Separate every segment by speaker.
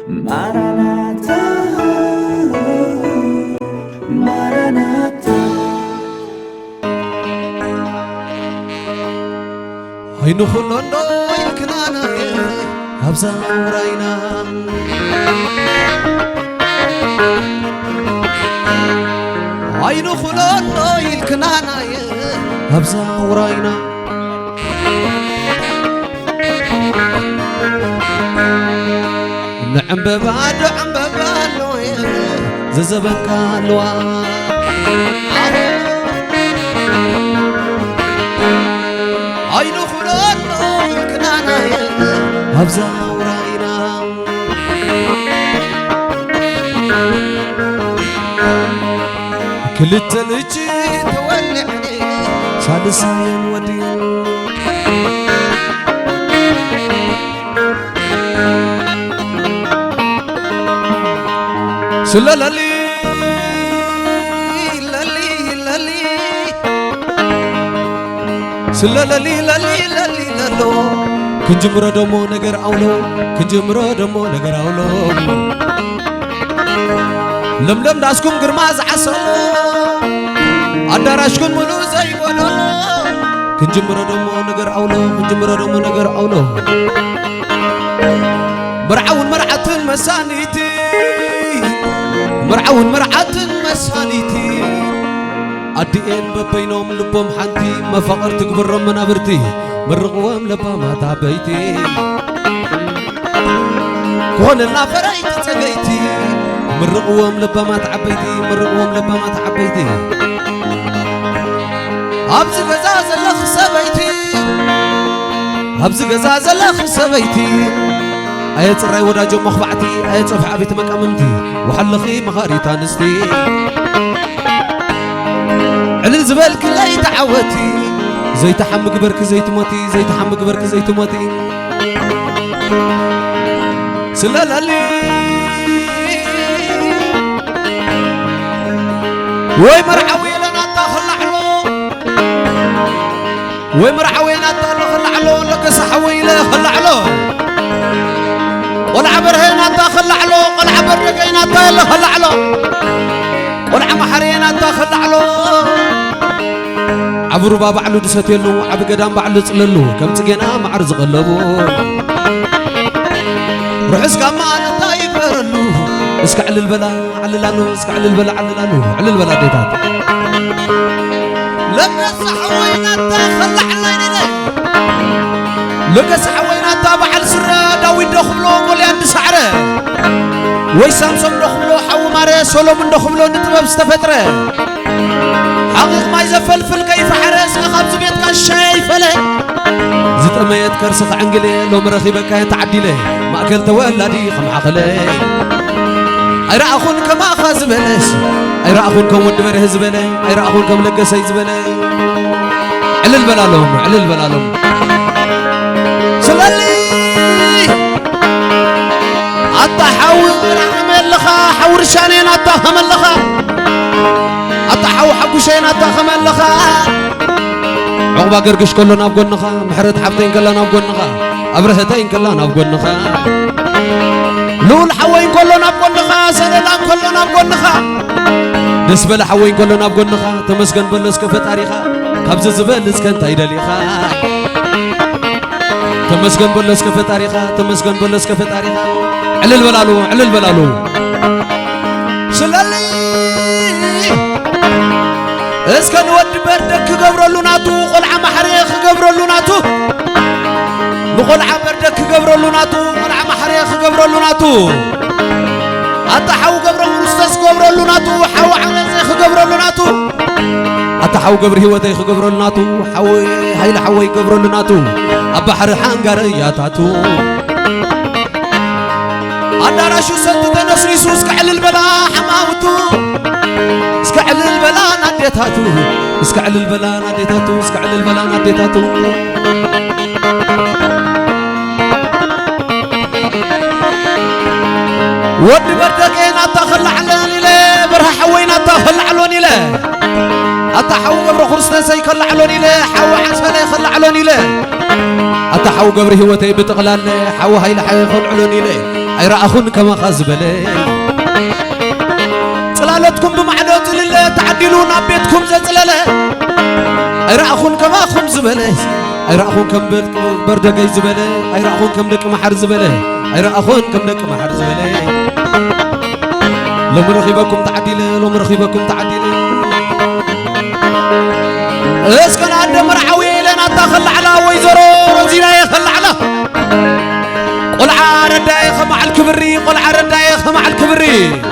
Speaker 1: Maranatha, Maranatha.
Speaker 2: Aynu khulando ilknana habza urayna Aynu khulando ilknana habza urayna نعم ببعد عم ببالو ززبك الوا عينو خلانو يكنانا هبزا وراينا كل التلجي تولعني سادساين ودي سلالي لالي لالي سلالي لالي لالي لالو كنجمرو دمو نجر أولو كنجمرو دمو نجر أولو لم داسكم قرماز عسلو أدارشكم ملو زي ولو كنجمرو دمو نجر أولو كنجمرو دمو نجر أولو مرعون مرعة مسانيتي مرعون مرعة مسانيتي أدين ببينهم لبهم حنتي ما فقرت قبر منابرتي مرقوام لبا ما تعبيتي كون النافريت تقيتي مرقوام لبا ما تعبيتي مرقوام لبا ما تعبيتي أبز قزاز اللخ سبيتي أبز قزاز اللخ سبيتي أيت الرأي وداجو مخبعتي أيت صفحة بيت مكامنتي وحلخي مخاريتا نستي علل زبال كلاي تعوتي زي تحمق برك زي تموتي زي تحمق برك زي تموتي سلالي وي مرعوي لنا تخلع له وي مرعوي لنا تخلع له لك صحوي له خلع له والعبر هنا تخلع له والعبر رقينا تخلع له والعم حرينا تخلع له عبرو بابا علو دستيلو عب قدام بعلو صللو كم تجينا معرز قلبو رحس كما انت يفرلو اسكع للبلا عللانو اسكع للبلا عللانو عللبلا ديتات لما صحوينا تخلع لنا لك صحوينا تابع السرة داوي دخلو قول عند سعره وي سامسون دخلو حو ماري سولومون دخلو نتباب استفتره حقيق ما يزفلفل كيف حرس خبز بيت كان شايف له زت اميت كرسخ عنقلي لو مرخيبك تعدي له ما اكلت ولادي خم عقلي اي راخون كما خاز بلس اي راخون كم ود بره زبله اي راخون كم لقسي زبله علل بلالهم علل بلالهم سلالي أتا حاول عمل لخا حور شانين أتا همل لخا أتا حاول حبو شين أتا همل لخا عقبا قرقش كلنا بقول نخا محرت حبتين كلنا بقول نخا أبرهتين كلنا بقول نخا لول حوين كلنا بقول نخا سنلان كلنا بقول نخا نسبة لحوين كلنا بقول نخا تمسكن بلس كفة تاريخا كبز زبل سكن تايدليخا تمسكن بلس كفة تاريخا تمسكن بلس كفة تاريخا علل بلالو علل بلالو سلالي اسكن ود بردك قبرلو ناتو قلع محريخ قبرلو ناتو نقلع بردك قبرلو ناتو قلع محريخ قبرلو ناتو أتحو قبرلو نستس قبرلو ناتو حو عنزيخ قبرلو ناتو أتحو قبر هوتيخ قبرلو ناتو حوي هايل حوي قبرلو ناتو أبحر حنقرياتاتو أدارشو سنت تنسريسو اسكعل البلا حماوتو اسكعل البلا ناديتاتو اسكعل البلا ناديتاتو اسكعل البلا ناديتاتو ود بردقين أتخلع لوني له برها حوين أتخلع لوني له أتحو قبر خرسنا سيخلع لوني له حو عسفل يخلع لوني له أتحو قبر هوتي بتغلال له حو هاي لحي يخلع لوني له أيرأخون كما خزبلي صلالتكم بمعدوت لله تعدلون بيتكم زلزلة أيرأخون كما خم زبلي أيرأخون كم بردقي زبلي أيرأخون كم لك محر زبلي أيرأخون كم لك محر زبلي لو مرخيبكم تعديله لو مرخيبكم تعديله اسكن عند مرعوي لنا تخل على ويزرو رزينا يخل على قل عارد دايخ مع الكبري قل عارد دايخ مع الكبري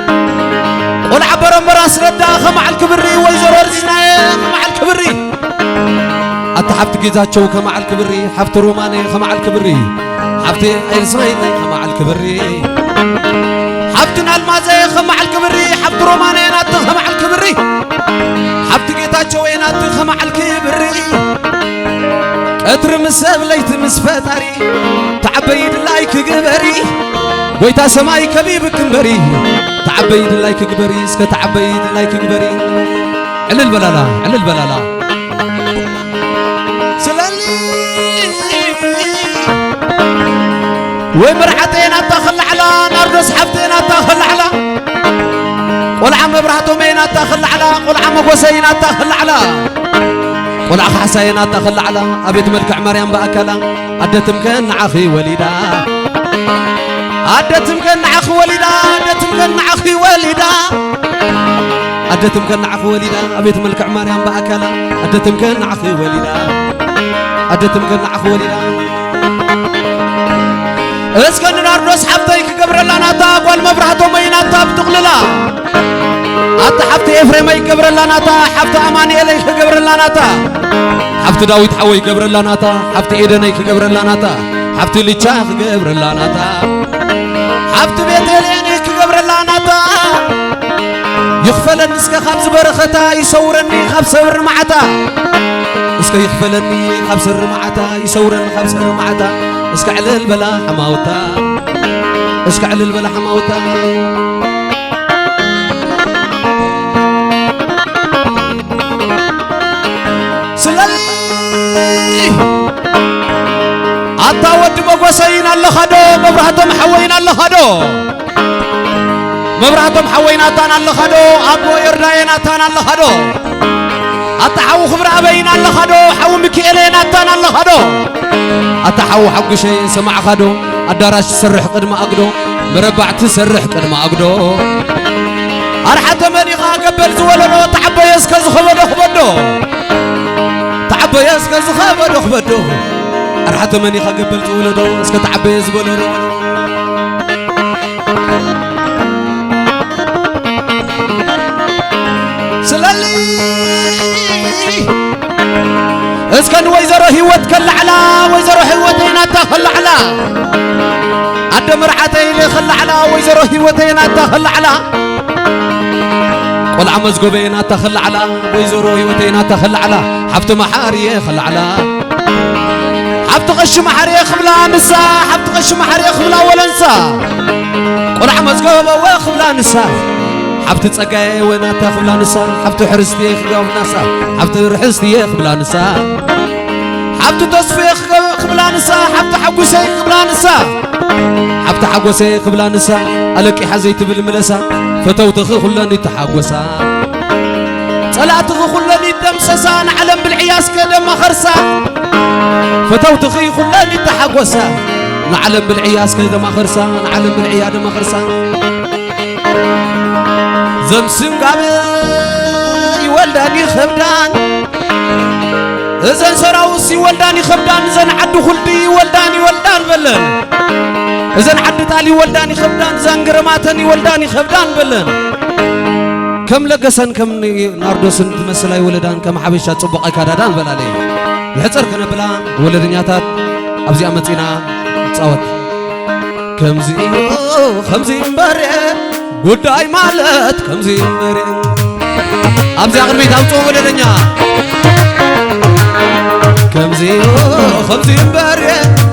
Speaker 2: قل عبر براس رداخ مع الكبري ويزرو رزينا مع الكبري أتحفت جيزاتشو مع الكبري حفت روماني مع الكبري حفت إلسايني مع الكبري حفتنا المازي مع الكبري حفت روماني ناتخ مع الكبري حفت جيزاتشو ناتخ مع الكبري أتر مساب ليت مسفتاري تعبيد لايك جبري ويتا سماي كبيب كمبري تعبيد لايك جبري اسك تعبيد لايك جبري على البلالا على البلالا سلالي ومرحتين تخل على نردس حفتين تخل على قل عم ابراهتومين تخل على قل عم قوسين تخل على قل عخ حسين تخل على أبيت ملك مريم بأكلا أدتم كن عخي وليدا أدتم كن عخ وليدا أدتم كن عخي وليدا أدتم كن عخ وليدا أبيت ملك مريم بأكلا أدتم كن عخي وليدا أدتم كن عخ وليدا اسكن ناردوس حفتيك قبر لنا تاب والمبرهة ميناتا بتقللا أنت حفت إفريم يقبر لنا تا حفت أماني إليك قبر لنا تا حفت داوود حوي قبر لنا تا حفت إيدنيك قبر لنا تا حفت ليتشاخ قبر لنا تا حفت بيت إلينيك قبر لنا تا يخفلني اسك خبز برختا يسورني خبز رمعتا اسك يخفلني خبز رمعتا يسورني خبز رمعتا اسك على البلا حماوتا اسك على البلا حماوتا أتا ود بقوسين الله خدو مبرهتهم حوين الله خدو مبرهتهم حوين أتان الله خدو أبو يردين أتان الله خدو أتا حو خبر أبين الله خدو حو مكيلين أتان الله خدو أتا حو حق شيء سمع خدو الدراش سرح قدم أقدو مربع تسرح قدم أقدو أرحت مني قبل زولو تعبى يسكز خبدو خبدو تعبى يسكز خبدو خبدو أرحت مني قبل زولو اسك تعبى يزبولو سلالي اسكن ويزرو هيوت كل على ويزرو هيوتين تخل على أدم رحتين خل على ويزرو هيوتين تخل على قل عمز قبين تخل على ويزرو هيوتين تخل على حفت محاري خل على حفت غش محاري خبلا نسا حفت غش محاري خبلا ولا نسا قل عمز قبا وخبلا نسا حفت تسقاي وين تخبلا نسا حفت حرستي خبلا نسا حفت رحستي خبلا نسا حفت تصفيخ خبلا نسا حفت حقوسي خبلا نسا حفت حقوسي خبلا نسا ألك حزيت بالملسا فتوتخ خلاني تحقوسا صلاتخ خلاني دمسسا نعلم بالعياس كدم خرسا فتوتخي خلاني تحقوسا نعلم بالعياس كدم خرسا نعلم بالعياد ما خرسا زمسم قابل يولداني خبدان إذن سراوسي ولداني خبدان إذن عد خلدي ولداني ولدان بلن إذن عد تالي ولداني خبدان إذن قرماتني ولداني خبدان بلن كم لقسن كم ناردوسن تمثلي ولدان كم حبشة صبقي كادان بلالي يحصر كنا بلا ولدنياتات أبزي أمتينا تصوت كمزي مباري قداي مالت كمزي مباري أبزي أغربي تامتو ولدنيا كمزي مباري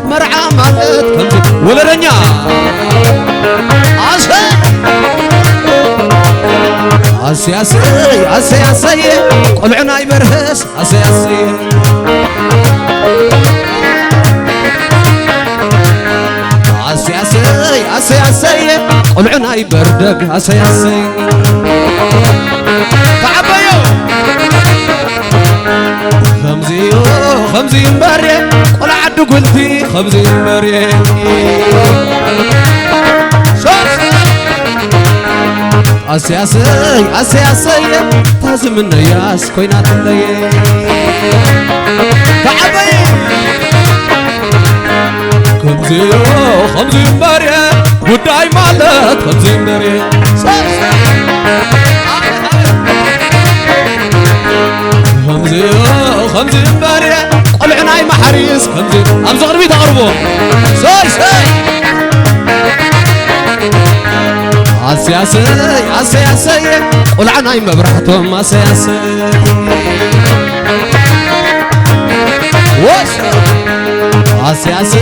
Speaker 2: مرعى مالت كمزي ولدنيا أسي قلعنا يبرهس أسي قلعنا يبردق أسي أسي تعبيو خمزي مباري قل عدو قلتي خمزي مباري أسي أسي أسي أسي تازم النياس كوينات اللي تعبي خمزي مباري وداي مالت خمزي مباري خمزي مباري قلعناي محريس خمزي أمزغر بي تقربو ساي أسي أسي أسي أسي قلعناي مبرحتهم أسي أسي وش أسي أسي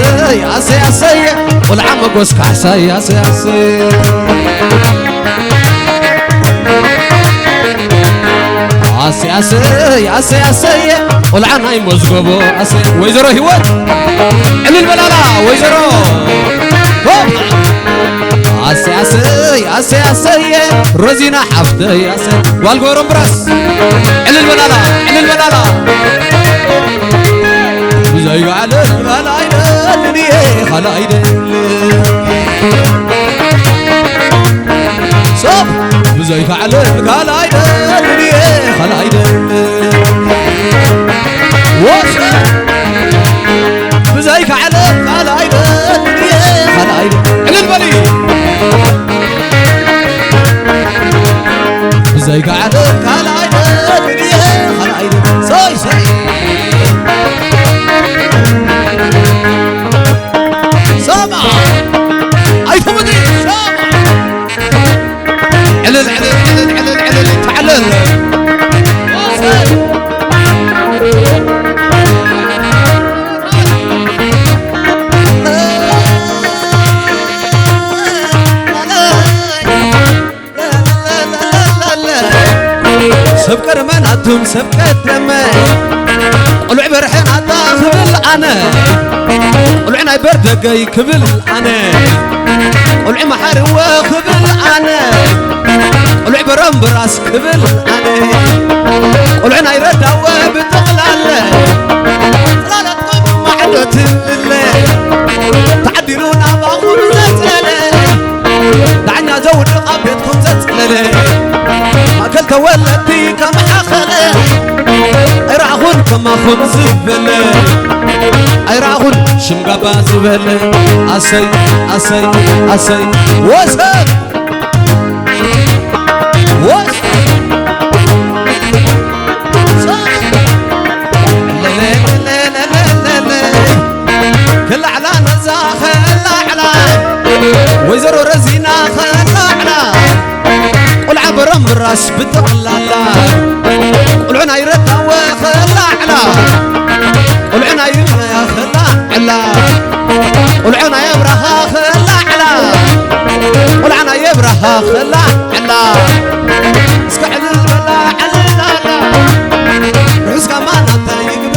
Speaker 2: أسي أسي قلعا مقوس كعسي أسي أسي أسي أسي أسي أسي قلعا هاي مزقبو أسي ويزرو هيوت علي البلالة ويزرو أسي أسي أسي أسي رزينا حفتي أسي والقورم برس علي البلالة علي البلالة زي على خلايدني خلايدني صف زي على خلايدني خلايدني وش زي على خلايدني خلايدني على البلي زي على خلايدني خلايدني صاي سبكر من أدم سبكت لما قلع برحين أداخل أنا قلعنا بردقي كبل أنا قلع محر وخبل أنا قلع برم براس كبل أنا قلعنا يرد وبتغلال لا تقوم معدوت الليل تعدلونا باخذ زلزلة دعنا زود قبيتكم زلزلة أكلت ولدي كم حخلة أيرعهن كم أخن زبلة أيرعهن شمقبا زبلة أسي أسي أسي وسب كل على نزاخ على ويزرو رزينا خلا قلع برم براس بتقلالا قلعنا يرد وخلا قلعنا يرد خلا قلعنا يبرها خلا قلعنا يبرها خلا اسكحل البلا على رزق ما نطيق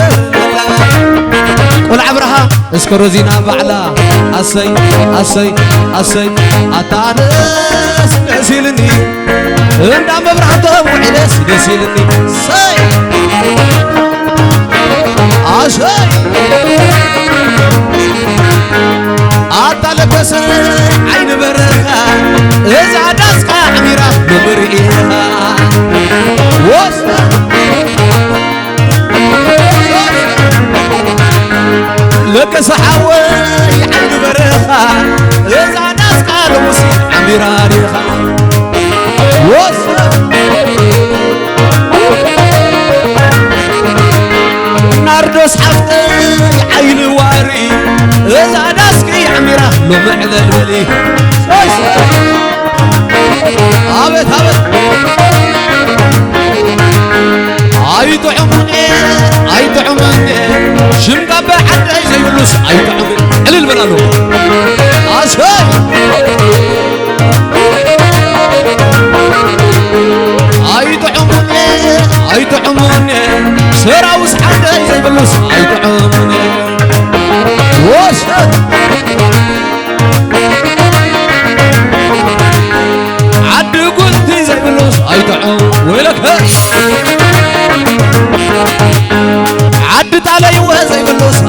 Speaker 2: قلع برها اسكرو زينا بعلا أسي أسي أسي أتانس نسيلني عندما مبرحتهم وعلس نسيلني سي عشاي أطلب بس عين برخا إذا دسك عميرة بمرئيها وصل لك صحوي عين برخا إذا دسك المسيح عميرة ريخا وصل ناردوس حفتي عين واري إذا دسكي عميرة لو معلى الولي هابت عيد عموني شمقا بحد زي اللوس عيد عموني علي البنانو عشاي عيد عموني سراوس حد زي اللوس عيد عموني وشد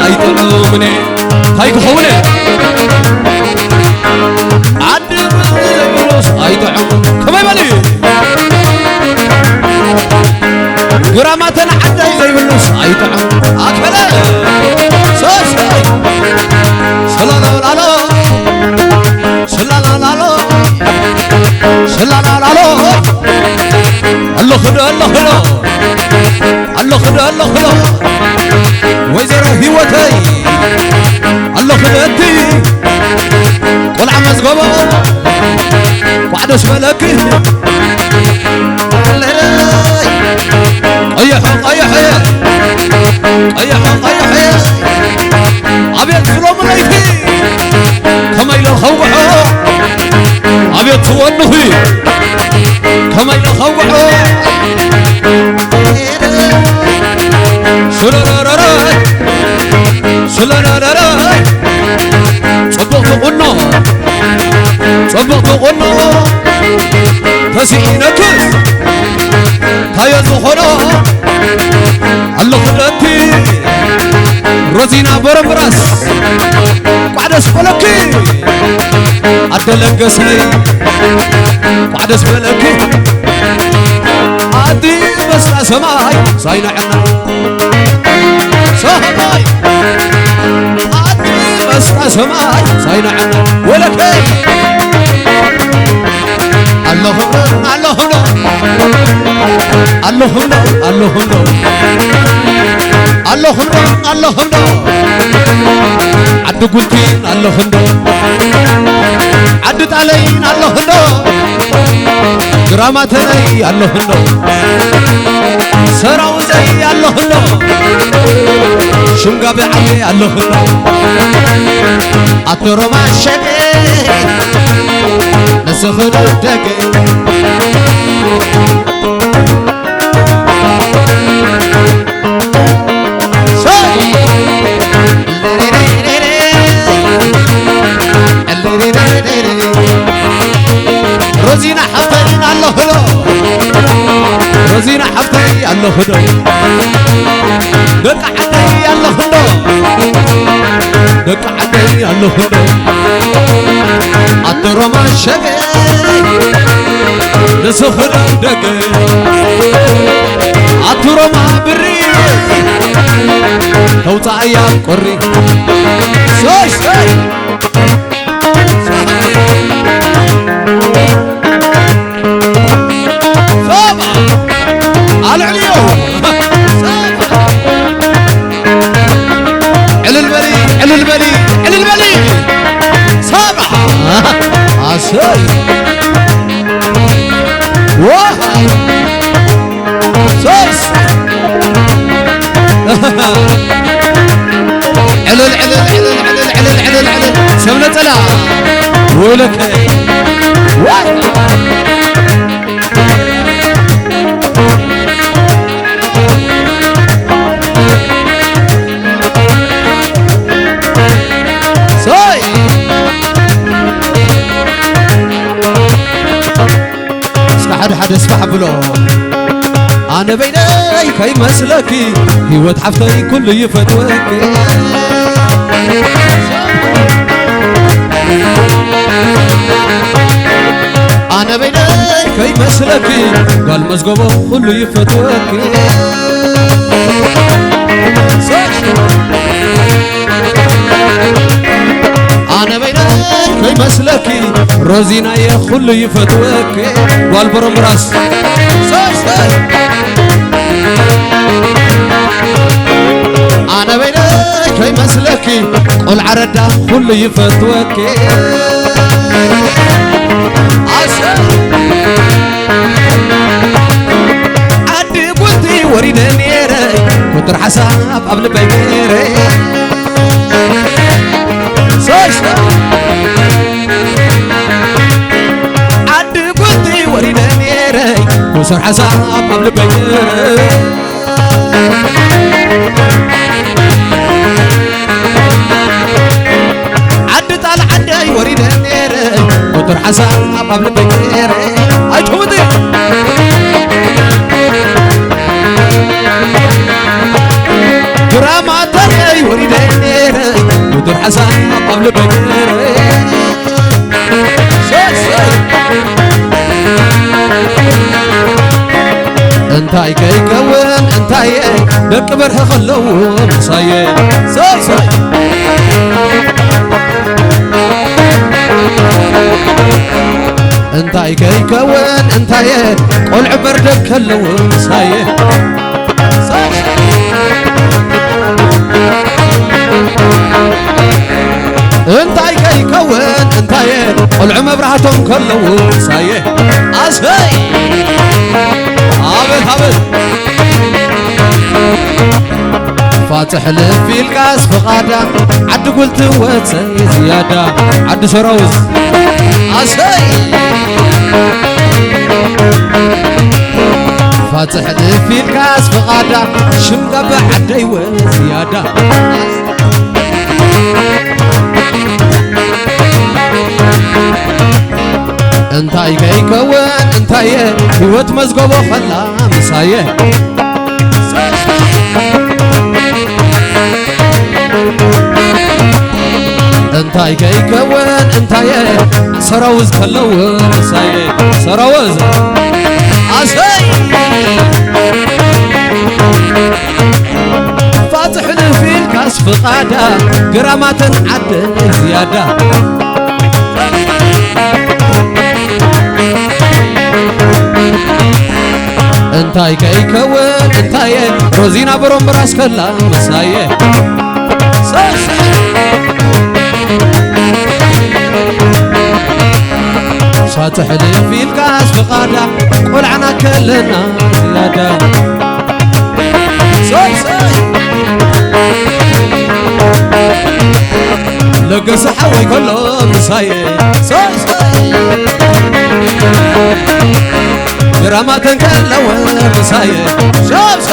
Speaker 2: أيطعمني هاي كحولة عدي بلوس أيطعم كما يبالي قراماتنا عدي زي بلوس أيطعم أكلا سوس سلالا لالا سلالا لالا سلالا لالا الله خدا الله خدا الله خدا الله خدا ويزرو هيوتي الله خدتي والعمز قبا وعدس ملكي أيح أيح أيح أيح أبيت سلام ليتي كما إلى خوحه أبيت تونهي كما إلى خوحه سلالالالال سلالالالال صبغت قلنا صبغت قلنا تسعينك تايز خنا الله خلتي رزينا برمراس قعدس بلكي أدلقسني قعدس بلكي عدي بس سماي صاينا عنا صاحبي عدي بس سماي صاينا عنا ولكي اللهم اللهم اللهم اللهم اللهم اللهم عد قلتين اللهم عدت علينا اللهم جراماتني اللهم سراو زي اللهم شمقا بعلي اللهم أطرو ما الشقي نسخد الدقي رزينا حفتين الله هدو رزينا حفتين الله هدو دق عدي الله هدو دق عدي الله هدو أطرو ما الشقي نسخر دقي أطرو ما بري توطع أيام قري سوي سوي عساي واه سوس علل علل علل علل علل علل علل سمنة طلع ولك واه حد اسمح بلو أنا بيني كي مسلكي هيوت حفتي كل يفتوكي أنا بيني كي مسلكي قال مسقبه كل يفتوكي أنا بيني كي مسلكي روزينا يا خل يفتوك والبرمراس سوي أنا بيني كي مسلكي قل عردا خل يفتوك عدي قلتي ورينا نيري كنت حساب قبل بيميري سوي عدي قلتي ورينا نيري وصر حساب قبل بيميري عدت على عدي ورينا نيري وصر حساب قبل بيميري هاي تحمدي دراماتي ورينا عسى قبل بكر انتاي كيكون انتاي دق برح خلو مصاي ساي انتاي كيكون انتاي قلع بردك خلو مصاي انتاي كيكون انتاي قلع مبرحتهم كلو مصاي اسهي هابل فاتح لفي الكاس فقادا عد قلت واتسي زيادة عد شروز عسي فاتح لفي الكاس فقادا شمقب عدي وزيادة انتاي كيكون انتاي هوت مزقبو خلا مسايه انتاي كيكون انتاي سراوز خلو مسايه سراوز عسي فاتح في الكاس فقادا قرامات عد زيادة انتاي كيكون انتاي روزينا بروم براس كلا مسايه فاتح لي في الكاس فقادا قلعنا كلنا زيادة لقى حوي كله مسايه دراما تنكلو مسايه شوف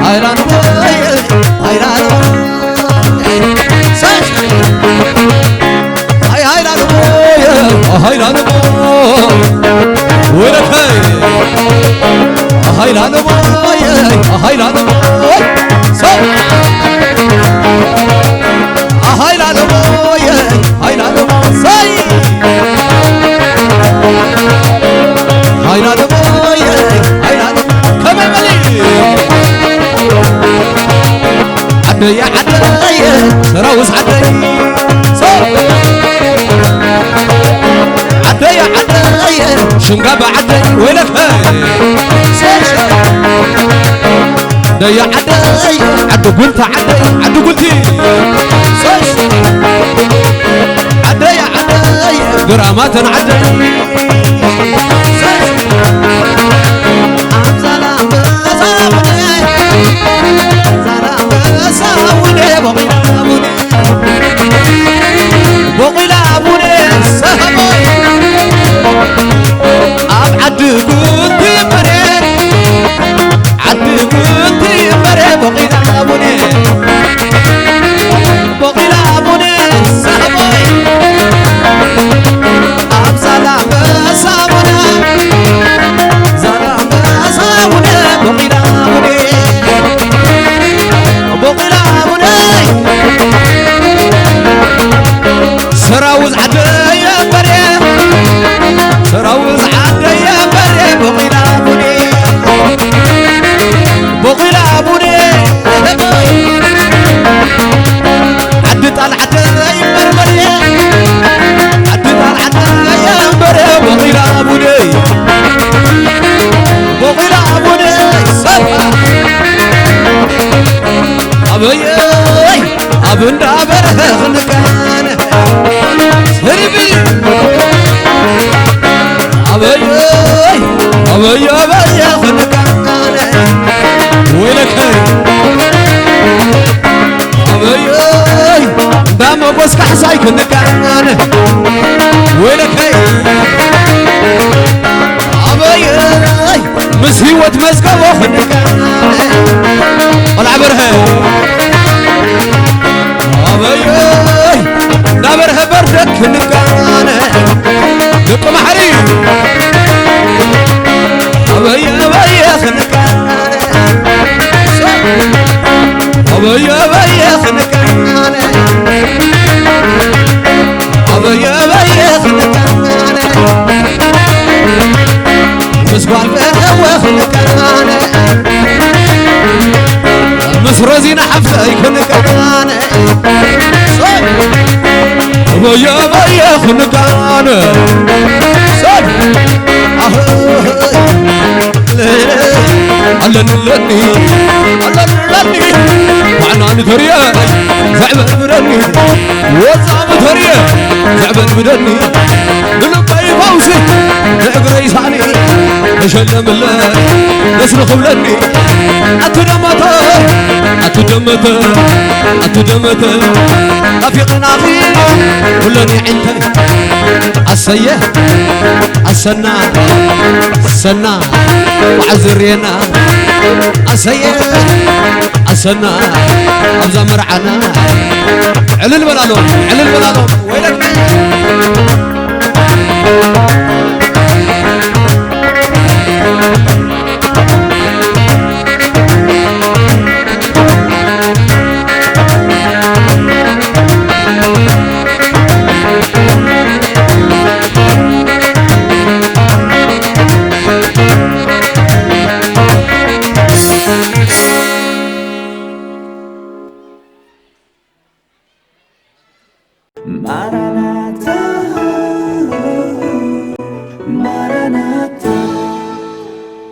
Speaker 2: هايران هايران هايران وينك هايران هايران عدي عدي سراوس عدي عدي عدي شنقاب عدي وينك عدي عدي عدو قلت عدي عدو قلتي عدي عدي قرامات عدي سراوز عدي يا بري سراوز عدي يا بري بقينا بني بقينا بني عد طال عدي بربري عد طال عدي يا بري بقينا بني بقينا بني سفا أبي أبن أبره خلقان هربي أبي أبي أبي خلقان وينك أبي دام بس كحساي خلقان وينك أبي مسهوت مزقه خلقان والعبرها أبي نبرها بردك نكانه دق محري أبي أبي خنكانه أبي بيا خنقان صد علني معنا نتريا زعبان بدني وزعب تريا زعبان بدني للبي فوزي نقري ثاني نشلم الله نسرخ بلني أتدمت أفيقنا في كلني عندك السيه السنا وعزرينا السيه السنا أبزا مرعنا علل بلالهم ويلك